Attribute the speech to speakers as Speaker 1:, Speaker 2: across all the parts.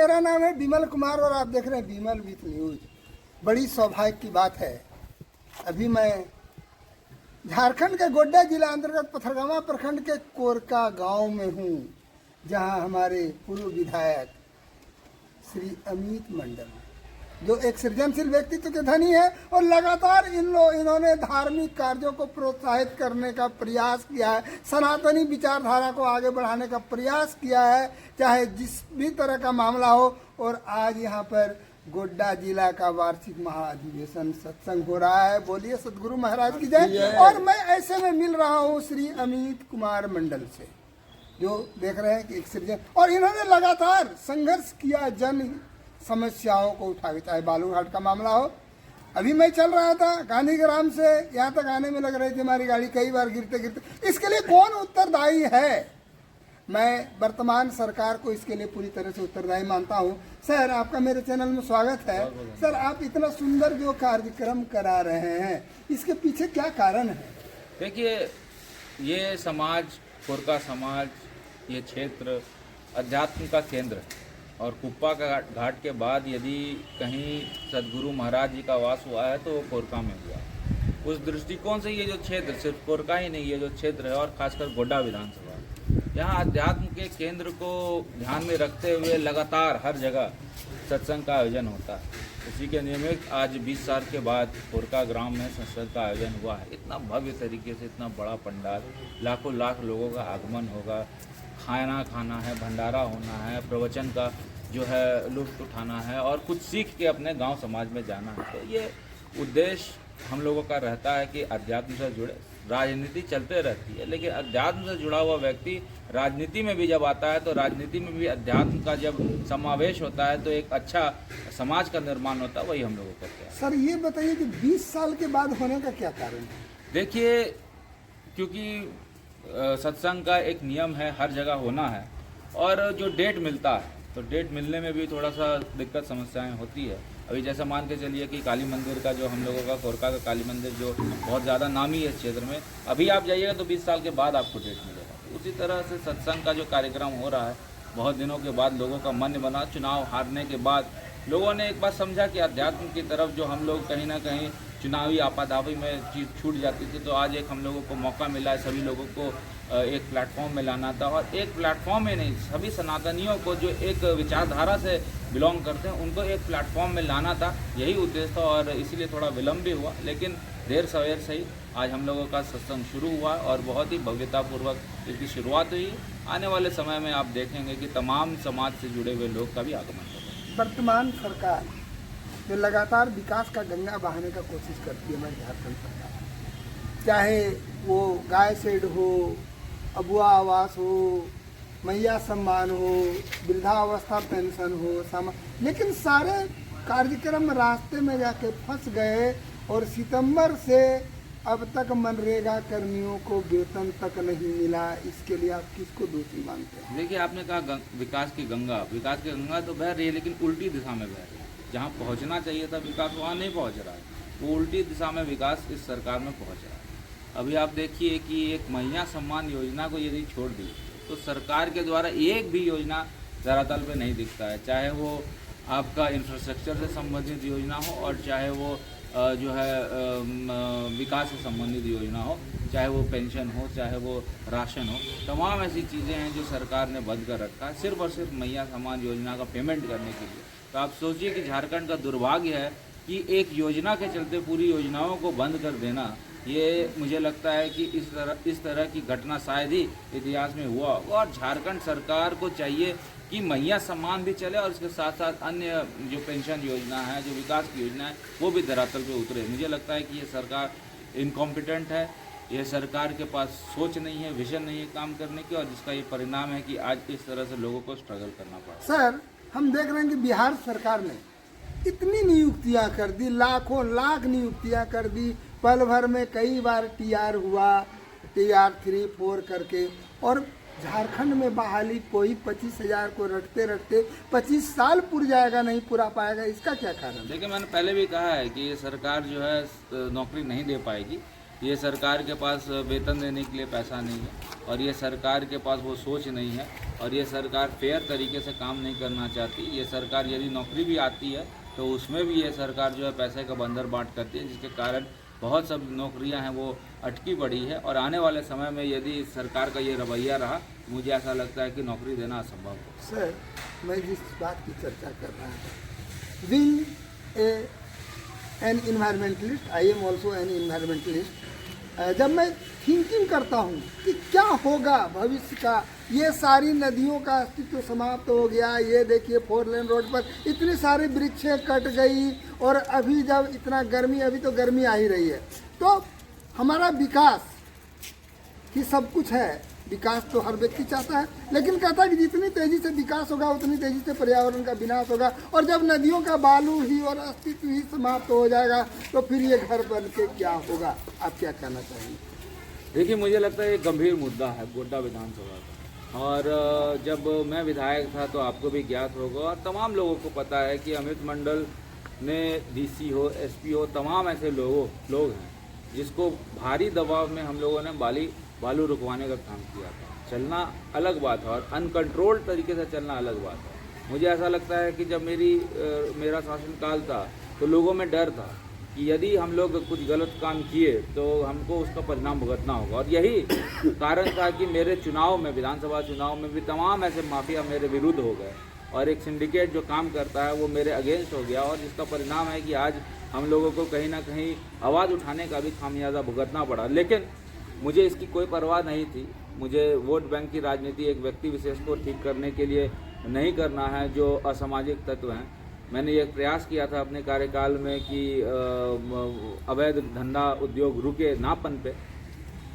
Speaker 1: मेरा नाम है विमल कुमार और आप देख रहे हैं विमल विथ न्यूज। बड़ी सौभाग्य की बात है, अभी मैं झारखंड के गोड्डा जिला अंतर्गत पथरगामा प्रखंड के कोरका गांव में हूं, जहां हमारे पूर्व विधायक श्री अमित मंडल, जो एक सृजनशील व्यक्तित्व के धनी है और लगातार इन्होंने धार्मिक कार्यों को प्रोत्साहित करने का प्रयास किया है, सनातनी विचारधारा को आगे बढ़ाने का प्रयास किया है, चाहे जिस भी तरह का मामला हो। और आज यहाँ पर गोड्डा जिला का वार्षिक महाअधिवेशन सत्संग हो रहा है। बोलिए सदगुरु महाराज की जय। और मैं ऐसे में मिल रहा हूँ श्री अमित कुमार मंडल से, जो देख रहे हैं कि एक सृजन, और इन्होंने लगातार संघर्ष किया जन समस्याओं को उठा के, चाहे बालूघाट का मामला हो। अभी मैं चल रहा था गांधी ग्राम से यहाँ तक आने में लग रही थी हमारी गाड़ी, कई बार गिरते गिरते। इसके लिए कौन उत्तरदायी है? मैं वर्तमान सरकार को इसके लिए पूरी तरह से उत्तरदायी मानता हूँ। सर, आपका मेरे चैनल में स्वागत है। सर, आप इतना सुंदर जो कार्यक्रम करा रहे हैं, इसके पीछे क्या कारण है?
Speaker 2: देखिए, ये समाज, कोरका समाज, ये क्षेत्र अध्यात्म का केंद्र है और कुप्पा का घाट के बाद यदि कहीं सदगुरु महाराज जी का वास हुआ है तो वो कोरका में हुआ। उस दृष्टिकोण से ये जो क्षेत्र, सिर्फ कोरका ही नहीं, ये जो क्षेत्र है और खासकर गोड्डा विधानसभा, यहाँ अध्यात्म के केंद्र को ध्यान में रखते हुए लगातार हर जगह सत्संग का आयोजन होता है। इसी के नियमित आज 20 साल के बाद कोरका ग्राम में सत्संग का आयोजन हुआ है। इतना भव्य तरीके से, इतना बड़ा पंडाल, लाखों लाख लोगों का आगमन होगा, खाना है, भंडारा होना है, प्रवचन का जो है लुत्फ उठाना है और कुछ सीख के अपने गांव समाज में जाना है। तो ये उद्देश्य हम लोगों का रहता है कि अध्यात्म से जुड़े। राजनीति चलते रहती है, लेकिन अध्यात्म से जुड़ा हुआ व्यक्ति राजनीति में भी जब आता है तो राजनीति में भी अध्यात्म का जब समावेश होता है तो एक अच्छा समाज का निर्माण होता है। वही हम लोग करते हैं।
Speaker 1: सर, ये बताइए कि 20 साल के बाद होने का क्या कारण है?
Speaker 2: देखिए, क्योंकि सत्संग का एक नियम है, हर जगह होना है, और जो डेट मिलता है तो डेट मिलने में भी थोड़ा सा दिक्कत समस्याएं होती है। अभी जैसा मान के चलिए कि काली मंदिर का, जो हम लोगों का कोरका का काली मंदिर जो बहुत ज़्यादा नामी है इस क्षेत्र में, अभी आप जाइएगा तो 20 साल के बाद आपको डेट मिलेगा। उसी तरह से सत्संग का जो कार्यक्रम हो रहा है, बहुत दिनों के बाद लोगों का मन बना, चुनाव हारने के बाद लोगों ने एक बात समझा कि अध्यात्म की तरफ जो हम लोग कहीं ना कहीं चुनावी आपाधापी में चीज़ छूट जाती थी, तो आज एक हम लोगों को मौका मिला है सभी लोगों को एक प्लेटफॉर्म में लाना था। और एक प्लेटफॉर्म में नहीं, सभी सनातनियों को जो एक विचारधारा से बिलोंग करते हैं उनको एक प्लेटफॉर्म में लाना था, यही उद्देश्य था। और इसीलिए थोड़ा विलम्ब भी हुआ, लेकिन देर सवेर सही आज हम लोगों का सत्संग शुरू हुआ और बहुत ही भव्यतापूर्वक इसकी शुरुआत हुई। आने वाले समय में आप देखेंगे कि तमाम समाज से जुड़े हुए लोग का भी आगमन होगा।
Speaker 1: वर्तमान सरकार जो लगातार विकास का गंगा बहाने का कोशिश करती है, हमारी झारखंड सरकार, चाहे वो गाय शेड हो, अबुआ आवास हो, मैया सम्मान हो, वृद्धावस्था पेंशन हो, लेकिन सारे कार्यक्रम रास्ते में जाके फंस गए और सितंबर से अब तक मनरेगा कर्मियों को वेतन तक नहीं मिला। इसके लिए आप किसको दोषी मानते हैं?
Speaker 2: देखिए, आपने कहा विकास की गंगा तो बह रही है, लेकिन उल्टी दिशा में बह रही है। जहाँ पहुँचना चाहिए था विकास, वहाँ नहीं पहुँच रहा है, वो उल्टी दिशा में विकास इस सरकार में पहुँच रहा है। अभी आप देखिए कि एक मैया सम्मान योजना को यदि छोड़ दी तो सरकार के द्वारा एक भी योजना धरातल पे नहीं दिखता है, चाहे वो आपका इंफ्रास्ट्रक्चर से संबंधित योजना हो और चाहे वो जो है विकास से संबंधित योजना हो, चाहे वो पेंशन हो, चाहे वो राशन हो। तमाम ऐसी चीज़ें हैं जो सरकार ने बंद कर रखा है सिर्फ और सिर्फ मैया सम्मान योजना का पेमेंट करने के लिए। तो आप सोचिए कि झारखंड का दुर्भाग्य है कि एक योजना के चलते पूरी योजनाओं को बंद कर देना। ये मुझे लगता है कि इस तरह की घटना शायद ही इतिहास में हुआ। और झारखंड सरकार को चाहिए कि मैया सम्मान भी चले और इसके साथ साथ अन्य जो पेंशन योजना है, जो विकास की योजना है, वो भी धरातल पे उतरे। मुझे लगता है कि ये सरकार इनकॉम्पिटेंट है, ये सरकार के पास सोच नहीं है, विजन नहीं है काम करने की, और जिसका ये परिणाम है कि आज इस तरह से लोगों को स्ट्रगल करना पड़ा।
Speaker 1: सर, हम देख रहे हैं कि बिहार सरकार ने इतनी नियुक्तियां कर दी, लाखों लाख नियुक्तियां कर दी, पल भर में कई बार TR हुआ, TR 3, 4 करके, और झारखंड में बहाली कोई 25,000 को रटते रटते 25 साल पूर जाएगा, नहीं पूरा पाएगा। इसका क्या कारण?
Speaker 2: देखिए, मैंने पहले भी कहा है कि ये सरकार जो है नौकरी नहीं दे पाएगी, ये सरकार के पास वेतन देने के लिए पैसा नहीं है, और ये सरकार के पास वो सोच नहीं है, और ये सरकार फेयर तरीके से काम नहीं करना चाहती। ये सरकार यदि नौकरी भी आती है तो उसमें भी ये सरकार जो है पैसे का बंदर बांट करती है, जिसके कारण बहुत सब नौकरियां हैं वो अटकी पड़ी है। और आने वाले समय में यदि सरकार का ये रवैया रहा, मुझे ऐसा लगता है कि नौकरी देना असंभव है।
Speaker 1: सर, मैं जिस बात की चर्चा कर रहा था, being an environmentalist, I am also an environmentalist, जब मैं थिंकिंग करता हूँ कि क्या होगा भविष्य का, ये सारी नदियों का अस्तित्व समाप्त हो गया, ये देखिए 4 लेन रोड पर इतनी सारी वृक्षें कट गई, और अभी जब इतना गर्मी, अभी तो गर्मी आ ही रही है, तो हमारा विकास ही सब कुछ है। विकास तो हर व्यक्ति चाहता है, लेकिन कहता है कि जितनी तेजी से विकास होगा उतनी तेजी से पर्यावरण का विनाश होगा, और जब नदियों का बालू ही और अस्तित्व ही समाप्त हो जाएगा तो फिर ये घर बन के क्या होगा? आप क्या कहना चाहिए?
Speaker 2: देखिए, मुझे लगता है ये गंभीर मुद्दा है गोड्डा विधानसभा का, और जब मैं विधायक था तो आपको भी ज्ञात होगा और तमाम लोगों को पता है कि अमित मंडल ने डीसी हो, एसपी हो, तमाम ऐसे लोग हैं जिसको भारी दबाव में हम लोगों ने बालू रुकवाने का काम किया था। चलना अलग बात है और अनकंट्रोल्ड तरीके से चलना अलग बात है। मुझे ऐसा लगता है कि जब मेरा शासनकाल था तो लोगों में डर था कि यदि हम लोग कुछ गलत काम किए तो हमको उसका परिणाम भुगतना होगा, और यही कारण था कि मेरे चुनाव में, विधानसभा चुनाव में भी तमाम ऐसे माफिया मेरे विरुद्ध हो गए, और एक सिंडिकेट जो काम करता है वो मेरे अगेंस्ट हो गया, और जिसका परिणाम है कि आज हम लोगों को कहीं ना कहीं आवाज़ उठाने का भी खामियाजा भुगतना पड़ा। लेकिन मुझे इसकी कोई परवाह नहीं थी। मुझे वोट बैंक की राजनीति एक व्यक्ति विशेष को ठीक करने के लिए नहीं करना है जो असामाजिक तत्व हैं। मैंने ये प्रयास किया था अपने कार्यकाल में कि अवैध धंधा उद्योग रुके नापन पे,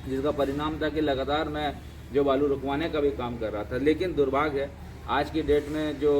Speaker 2: जिसका परिणाम था कि लगातार मैं जो बालू रुकवाने का भी काम कर रहा था। लेकिन दुर्भाग्य है आज की डेट में जो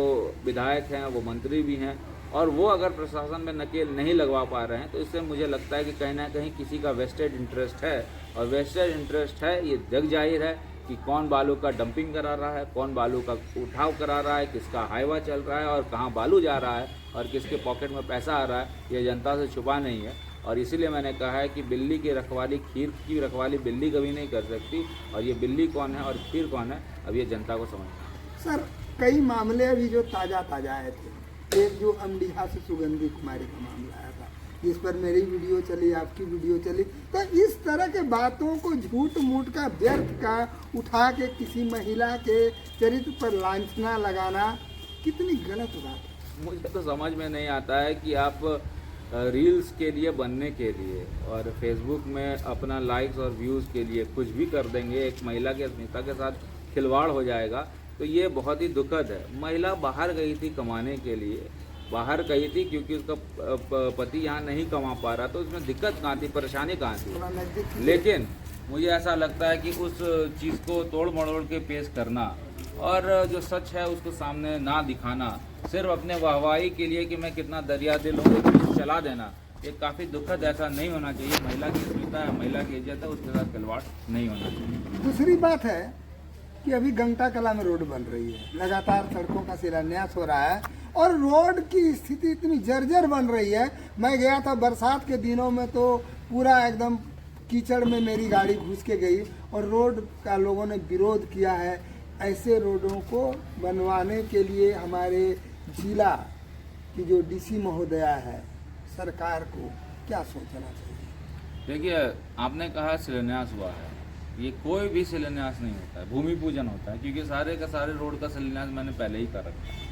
Speaker 2: विधायक हैं वो मंत्री भी हैं, और वो अगर प्रशासन में नकेल नहीं लगवा पा रहे हैं तो इससे मुझे लगता है कि कहीं ना कहीं किसी का वेस्टेड इंटरेस्ट है, और वेस्टेड इंटरेस्ट है ये जग जाहिर है कि कौन बालू का डंपिंग करा रहा है, कौन बालू का उठाव करा रहा है, किसका हाईवा चल रहा है और कहाँ बालू जा रहा है और किसके पॉकेट में पैसा आ रहा है, ये जनता से छुपा नहीं है। और इसीलिए मैंने कहा है कि बिल्ली की रखवाली, खीर की रखवाली बिल्ली कभी नहीं कर सकती, और ये बिल्ली कौन है और खीर कौन है अब ये जनता को समझना है।
Speaker 1: सर, कई मामले अभी जो ताज़ा आए थे, एक जो अमडीहा से सुगंधी कुमारी का मामला आया था, जिस पर मेरी वीडियो चली, आपकी वीडियो चली, तो इस तरह के बातों को झूठ मूठ का, व्यर्थ का उठा के किसी महिला के चरित्र पर लांछना लगाना कितनी गलत बात है।
Speaker 2: मुझे तो समझ में नहीं आता है कि आप रील्स के लिए बनने के लिए और फेसबुक में अपना लाइक्स और व्यूज़ के लिए कुछ भी कर देंगे, एक महिला के अस्मिता के साथ खिलवाड़ हो जाएगा, तो ये बहुत ही दुखद है। महिला बाहर गई थी कमाने के लिए, बाहर गई थी क्योंकि उसका पति यहाँ नहीं कमा पा रहा, तो उसमें दिक्कत कहाँ थी, परेशानी कहाँ थी। लेकिन मुझे ऐसा लगता है कि उस चीज़ को तोड़ मड़ोड़ के पेश करना और जो सच है उसको सामने ना दिखाना, सिर्फ अपने वाहवाही के लिए कि मैं कितना दरिया दिल हूँ, एक चीज़ चला देना, ये काफ़ी दुखद। ऐसा नहीं होना चाहिए। महिला की अस्मिता है, महिला की इज्जत है, उसके साथ खिलवाड़ नहीं होना चाहिए।
Speaker 1: दूसरी बात है कि अभी गंगटा कला में रोड बन रही है, लगातार सड़कों का शिलान्यास हो रहा है, और रोड की स्थिति इतनी जर्जर बन रही है। मैं गया था बरसात के दिनों में तो पूरा एकदम कीचड़ में मेरी गाड़ी घुस के गई, और रोड का लोगों ने विरोध किया है। ऐसे रोडों को बनवाने के लिए हमारे जिला की जो डीसी महोदया है, सरकार को क्या सोचना चाहिए?
Speaker 2: देखिए, आपने कहा शिलान्यास हुआ है, ये कोई भी शिलान्यास नहीं होता है, भूमि पूजन होता है, क्योंकि सारे का सारे रोड का शिलान्यास मैंने पहले ही कर रखा है।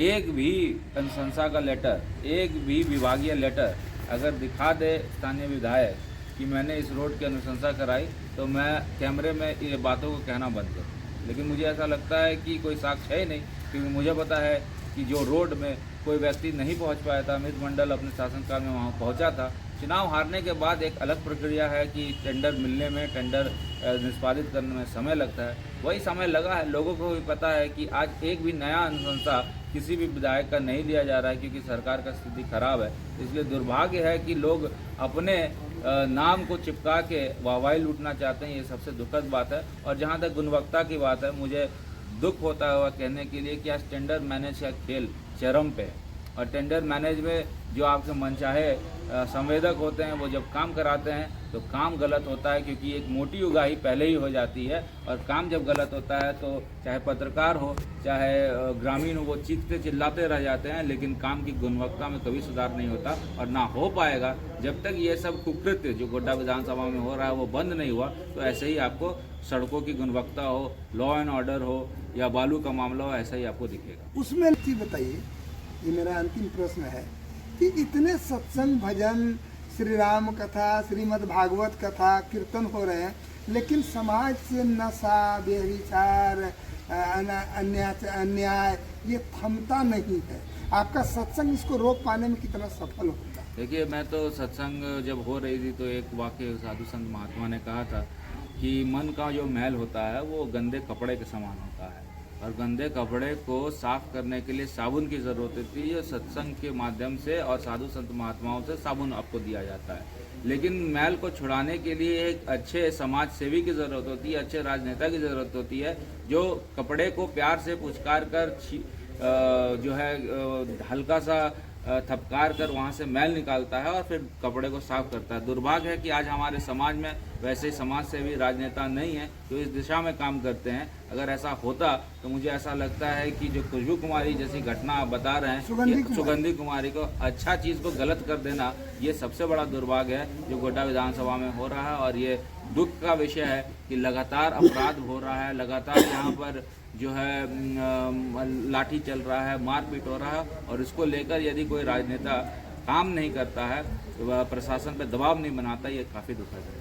Speaker 2: एक भी अनुशंसा का लेटर, एक भी विभागीय लेटर अगर दिखा दे स्थानीय विधायक कि मैंने इस रोड की अनुशंसा कराई, तो मैं कैमरे में ये बातों को कहना बंद कर। लेकिन मुझे ऐसा लगता है कि कोई साक्ष्य है नहीं, क्योंकि मुझे पता है कि जो रोड में कोई व्यक्ति नहीं पहुंच पाया था, अमित मंडल अपने शासनकाल में वहां पहुंचा था। चुनाव हारने के बाद एक अलग प्रक्रिया है कि टेंडर मिलने में, टेंडर निष्पादित करने में समय लगता है, वही समय लगा है। लोगों को भी पता है कि आज एक भी नया अनुशंसा किसी भी विधायक का नहीं दिया जा रहा है, क्योंकि सरकार का स्थिति खराब है। इसलिए दुर्भाग्य है कि लोग अपने नाम को चिपका के वाहवाही लूटना चाहते हैं, ये सबसे दुखद बात है। और जहाँ तक गुणवत्ता की बात है, मुझे दुख होता हुआ कहने के लिए कि आज टेंडर मैनेज का खेल चरम पे है, और टेंडर मैनेज में जो आपके मनचाहे संवेदक होते हैं वो जब काम कराते हैं तो काम गलत होता है, क्योंकि एक मोटी उगाही पहले ही हो जाती है। और काम जब गलत होता है तो चाहे पत्रकार हो चाहे ग्रामीण हो, वो चीखते चिल्लाते रह जाते हैं, लेकिन काम की गुणवत्ता में कभी सुधार नहीं होता और ना हो पाएगा जब तक ये सब कुकृत्य जो गोड्डा विधानसभा में हो रहा है वो बंद नहीं हुआ। तो ऐसे ही आपको सड़कों की गुणवत्ता हो, लॉ एंड ऑर्डर हो या बालू का मामला हो, ऐसा ही आपको दिखेगा।
Speaker 1: उसमें चीज बताइए, ये मेरा अंतिम प्रश्न है कि इतने सत्संग, भजन, श्री राम कथा, श्रीमद् भागवत कथा, कीर्तन हो रहे हैं, लेकिन समाज से नशा, व्यभिचार, अन्याय ये थमता नहीं है। आपका सत्संग इसको रोक पाने में कितना सफल होता है?
Speaker 2: देखिए, मैं तो सत्संग जब हो रही थी तो एक वाक्य साधु संत महात्मा ने कहा था कि मन का जो मैल होता है वो गंदे कपड़े के समान होता है, और गंदे कपड़े को साफ करने के लिए साबुन की ज़रूरत होती है। सत्संग के माध्यम से और साधु संत महात्माओं से साबुन आपको दिया जाता है, लेकिन मैल को छुड़ाने के लिए एक अच्छे समाज सेवी की ज़रूरत होती है, अच्छे राजनेता की ज़रूरत होती है, जो कपड़े को प्यार से पुचकार कर जो है हल्का सा थपकार कर वहाँ से मैल निकालता है और फिर कपड़े को साफ करता है। दुर्भाग्य है कि आज हमारे समाज में वैसे समाज सेवी राजनेता नहीं है जो इस दिशा में काम करते हैं। अगर ऐसा होता तो मुझे ऐसा लगता है कि जो खुशबू कुमारी जैसी घटना आप बता रहे हैं, सुगंधी कुमारी को अच्छा चीज़ को गलत कर देना, ये सबसे बड़ा दुर्भाग्य है जो गोड्डा विधानसभा में हो रहा है। और ये दुख का विषय है कि लगातार अपराध हो रहा है, लगातार यहाँ पर जो है लाठी चल रहा है, मारपीट हो रहा है, और इसको लेकर यदि कोई राजनेता काम नहीं करता है, तो वह प्रशासन पर दबाव नहीं बनाता, ये काफ़ी दुखद है।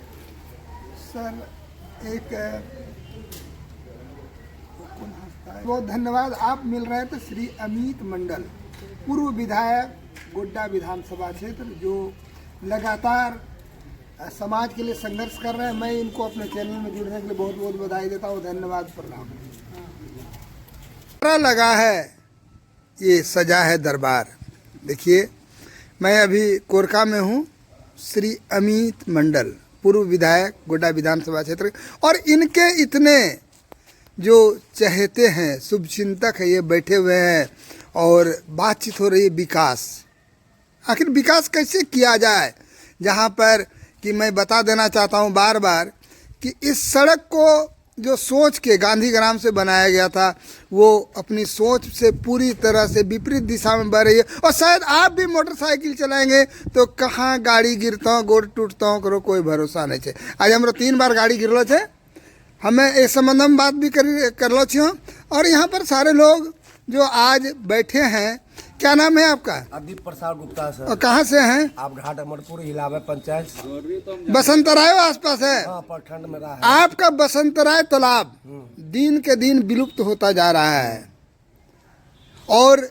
Speaker 1: सर एक बहुत धन्यवाद। आप मिल रहे थे श्री अमित मंडल, पूर्व विधायक गोड्डा विधानसभा क्षेत्र, जो लगातार समाज के लिए संघर्ष कर रहे हैं। मैं इनको अपने चैनल में जुड़ने के लिए बहुत बहुत बधाई देता हूँ, धन्यवाद, प्रणाम। लगा है ये सजा है दरबार। देखिए, मैं अभी कोरका में हूँ, श्री अमित मंडल, पूर्व विधायक गोड्डा विधानसभा क्षेत्र, और इनके इतने जो चहेते हैं, शुभचिंतक है, ये बैठे हुए हैं और बातचीत हो रही है विकास। आखिर विकास कैसे किया जाए, जहाँ पर कि मैं बता देना चाहता हूँ बार बार कि इस सड़क को जो सोच के गांधी ग्राम से बनाया गया था, वो अपनी सोच से पूरी तरह से विपरीत दिशा में बढ़ रही है। और शायद आप भी मोटरसाइकिल चलाएंगे तो कहाँ गाड़ी गिरता हूँ, गोड़ टूटता हूँ, करो कोई भरोसा नहीं है। आज हमारा 3 बार गाड़ी गिरलो है, हमें इस संबंध में बात भी करलो छो। और यहाँ पर सारे लोग जो आज बैठे हैं, क्या नाम है आपका?
Speaker 3: अदीप प्रसाद गुप्ता सर।
Speaker 1: और कहाँ से हैं
Speaker 3: आप? घाट अमरपुर हिलावे पंचायत,
Speaker 1: बसंतराय आसपास है।
Speaker 3: हाँ, प्रखंड में रहा है।
Speaker 1: आपका बसंतराय तालाब दिन के दिन विलुप्त होता जा रहा है, और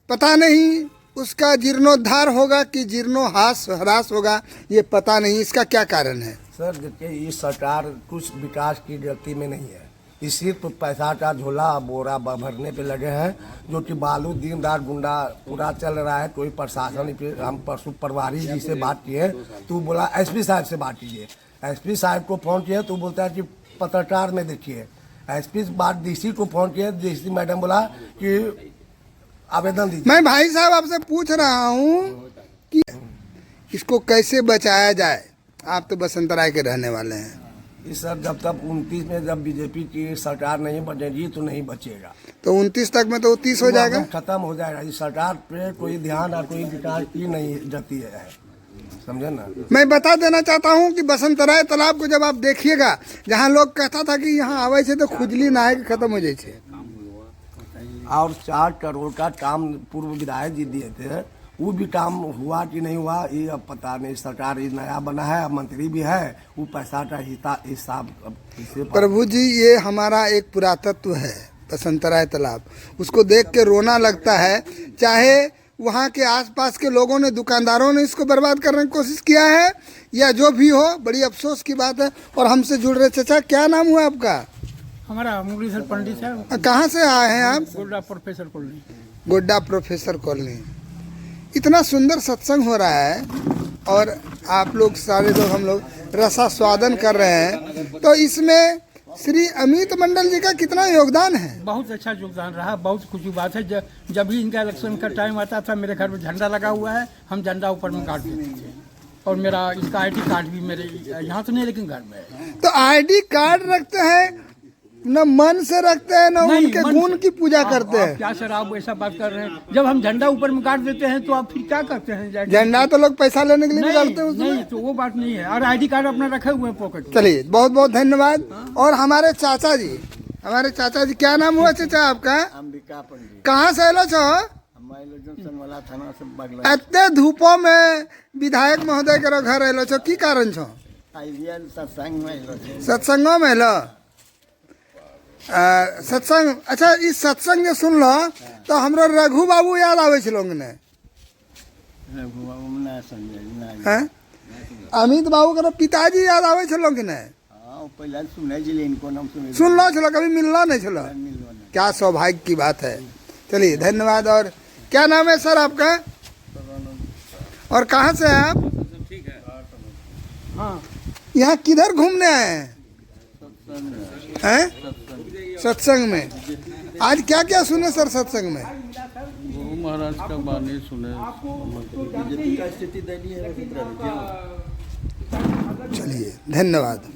Speaker 1: पता नहीं उसका जीर्णोद्धार होगा कि जीर्णोह्रास होगा, ये पता नहीं। इसका क्या कारण है?
Speaker 3: सर, देखिए, ये सरकार कुछ विकास की गति में नहीं है। ये सिर्फ पैसा का झोला बोरा भरने पे लगे हैं, जो कि बालू दिन रात गुंडा पूरा चल रहा है। कोई प्रशासन पे, हम परसों पटवारी जी से बात किए तो बोला एसपी साहब से बात कीजिए। एसपी साहब को फोन किए तो बोलता है कि पत्रकार में देखिए। एसपी बात डीसी को फोन किए, डीसी मैडम बोला कि आवेदन दीजिए।
Speaker 1: मैं भाई साहब आपसे पूछ रहा हूँ कि इसको कैसे बचाया जाए। आप तो बसंतराय के रहने वाले हैं।
Speaker 3: इस सर, जब तक 29 में जब बीजेपी की सरकार नहीं बनेगी तो नहीं बचेगा।
Speaker 1: तो 29 तक में तो 30 हो जाएगा,
Speaker 3: खत्म हो जाएगा। इस सरकार पे कोई ध्यान और कोई विकास की नहीं जाती है, समझे ना।
Speaker 1: मैं बता देना चाहता हूँ कि बसंतराय तालाब को जब आप देखिएगा, जहाँ लोग कहता था कि यहाँ आवे से तो खुजली ना है कि खत्म हो जाए,
Speaker 3: और 4 करोड़ का काम पूर्व विधायक जी दिए थे, वो भी काम हुआ कि नहीं हुआ ये अब पता नहीं। सरकार ये नया बना है, अब मंत्री भी है, वो पैसा का हिसाब।
Speaker 1: प्रभु जी, ये हमारा एक पुरातत्व है बसंतराय तालाब, उसको देख के रोना लगता है। चाहे वहाँ के आसपास के लोगों ने, दुकानदारों ने इसको बर्बाद करने की कोशिश किया है या जो भी हो, बड़ी अफसोस की बात है। और हमसे जुड़ रहे चाचा, क्या नाम हुआ आपका?
Speaker 4: हमारा मुरलीधर पंडित है।
Speaker 1: कहाँ से आए हैं आप?
Speaker 4: Godda professor colony.
Speaker 1: Godda professor colony. इतना सुंदर सत्संग हो रहा है और आप लोग सारे लोग, हम लोग रसास्वादन कर रहे हैं, तो इसमें श्री अमित मंडल जी का कितना योगदान है?
Speaker 4: बहुत अच्छा योगदान रहा, बहुत खुशी बात है। जब भी इनका इलेक्शन का टाइम आता था, मेरे घर में झंडा लगा हुआ है, हम झंडा ऊपर में गाड़ देते थे। और मेरा इसका ID कार्ड भी मेरे यहाँ तो नहीं लेकिन घर में है।
Speaker 1: तो आईडी कार्ड रखते हैं न मन से रखते हैं न
Speaker 4: नहीं,
Speaker 1: उनके
Speaker 4: मन
Speaker 1: गुण
Speaker 4: से।
Speaker 1: की पूजा
Speaker 4: आप-
Speaker 1: करते
Speaker 4: आप
Speaker 1: हैं।
Speaker 4: क्या सर आप ऐसा बात कर रहे हैं? जब हम झंडा ऊपर में गाड़ देते हैं तो आप फिर क्या करते हैं जाके?
Speaker 1: झंडा तो लोग पैसा लेने के लिए
Speaker 4: नहीं,
Speaker 1: निकालते हैं उसमें।
Speaker 4: नहीं तो वो बात नहीं है। और ID कार्ड अपना रखे हुए हैं पॉकेट में।
Speaker 1: चलिए बहुत बहुत धन्यवाद। और हमारे चाचा जी क्या नाम हुआ चाचा आपका?
Speaker 3: अंबिका पंडित
Speaker 1: कहाँ से अलो छो?
Speaker 3: वाला थाना से बगल
Speaker 1: एते धूपों में विधायक महोदय के घर अलो छो, की कारण छो?
Speaker 3: सत्संग में
Speaker 1: सत्संगों में लो सत्संग। अच्छा इस सत्संग जो सुन लो तो हमरो रघु बाबू याद आवे छे लोग ने, हैं? अमित बाबू के पिताजी याद आवे छे लोग ने,
Speaker 3: पहले सुने जिले इनको नाम सुने
Speaker 1: सुन लो चलो, कभी मिलना नहीं चलो। क्या सौभाग्य की बात है। चलिए धन्यवाद। और क्या नाम है सर आपका और कहाँ से हैं आप?
Speaker 4: हाँ
Speaker 1: यहाँ किधर घूमने आए हैं? सत्संग में आज क्या क्या सुने सर सत्संग में?
Speaker 5: गुरु महाराज का बानी सुने।
Speaker 1: चलिए धन्यवाद।